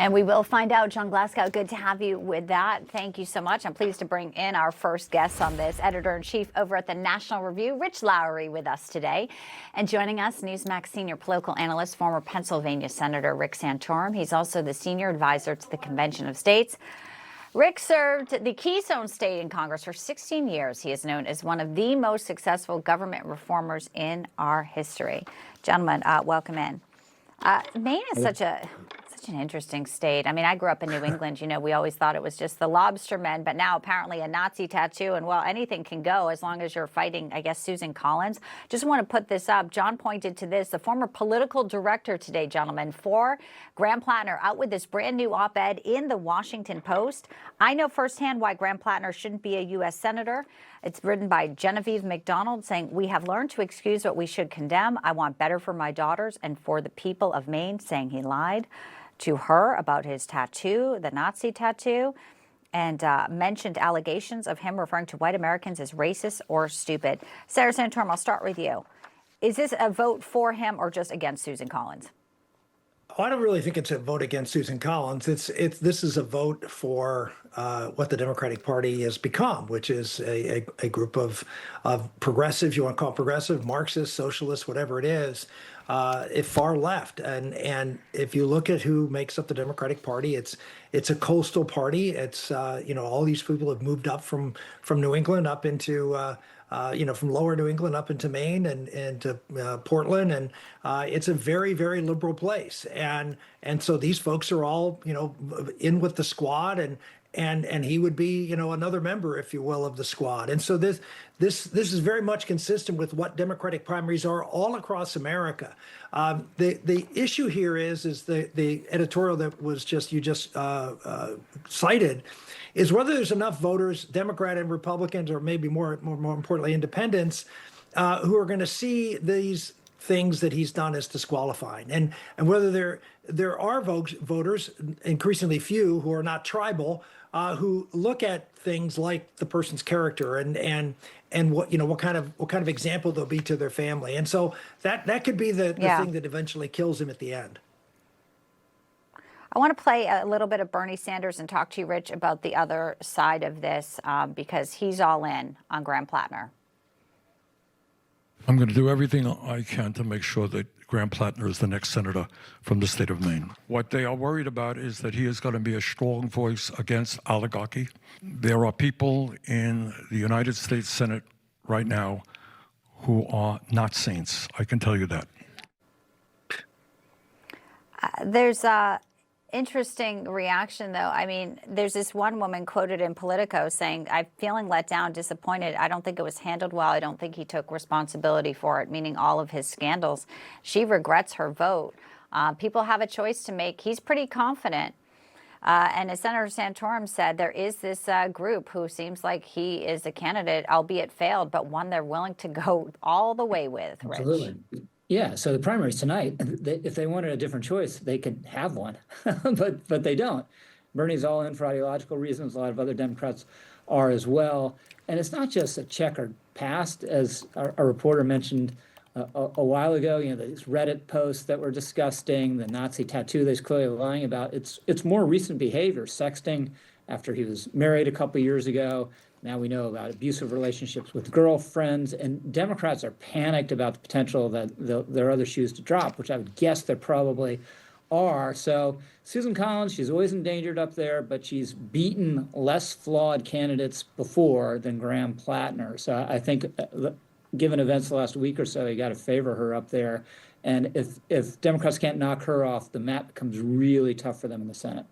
And we will find out. John Glasgow, good to have you with that. Thank you so much. I'm pleased to bring in our first guest on this, editor-in-chief over at the National Review, Rich Lowry, with us today. And joining us, Newsmax senior political analyst, former Pennsylvania Senator Rick Santorum. He's also the senior advisor to the Convention of States. Rick served the Keystone State in Congress for 16 years. He is known as one of the most successful government reformers in our history. Gentlemen, welcome in. Maine is such an interesting state. I mean, I grew up in New England. You know, we always thought it was just the lobstermen, but now apparently a Nazi tattoo. And, well, anything can go as long as you're fighting, I guess, Susan Collins. Just want to put this up. John pointed to this. The former political director today, gentlemen, for Graham Platner, out with this brand new op-ed in the Washington Post. I know firsthand why Graham Platner shouldn't be a U.S. senator. It's written by Genevieve McDonald, saying, "We have learned to excuse what we should condemn. I want better for my daughters and for the people of Maine," saying he lied to her about his tattoo, the Nazi tattoo, and mentioned allegations of him referring to white Americans as racist or stupid. Sarah Santorum, I'll start with you. Is this a vote for him or just against Susan Collins? I don't really think it's a vote against Susan Collins. This is a vote for what the Democratic Party has become, which is a group of progressives, you want to call it progressive, Marxist, socialist, whatever it is, far left. And if you look at who makes up the Democratic Party, it's a coastal party. It's all these people have moved up from New England up into from lower New England up into Maine and to Portland, and it's a very, very liberal place, and so these folks are all in with the squad, and he would be another member, if you will, of the squad, and so this is very much consistent with what Democratic primaries are all across America. The issue here is the editorial that was you just cited. Is whether there's enough voters, Democrat and Republicans, or maybe more importantly, independents, who are going to see these things that he's done as disqualifying, and whether there are voters, increasingly few, who are not tribal, who look at things like the person's character and what kind of example they'll be to their family, and so that could be the thing that eventually kills him at the end. I want to play a little bit of Bernie Sanders and talk to you, Rich, about the other side of this because he's all in on Graham Platner. I'm going to do everything I can to make sure that Graham Platner is the next senator from the state of Maine. What they are worried about is that he is going to be a strong voice against oligarchy. There are people in the United States Senate right now who are not saints. I can tell you that. There's interesting reaction, though. I mean, there's this one woman quoted in Politico saying, "I'm feeling let down, disappointed. I don't think it was handled well. I don't think he took responsibility for it," meaning all of his scandals. She regrets her vote. People have a choice to make. He's pretty confident. And as Senator Santorum said, there is this group who seems like he is a candidate, albeit failed, but one they're willing to go all the way with, Rich. Absolutely. Yeah, so the primaries tonight, if they wanted a different choice, they could have one, but they don't. Bernie's all in for ideological reasons. A lot of other Democrats are as well. And it's not just a checkered past, as our reporter mentioned a while ago. These Reddit posts that were disgusting, the Nazi tattoo that he's clearly lying about. It's more recent behavior, sexting after he was married a couple years ago. Now we know about abusive relationships with girlfriends, and Democrats are panicked about the potential that there are other shoes to drop, which I would guess there probably are. So Susan Collins, she's always endangered up there, but she's beaten less flawed candidates before than Graham Platner. So I think, given events the last week or so, you got to favor her up there. And if Democrats can't knock her off, the map becomes really tough for them in the Senate.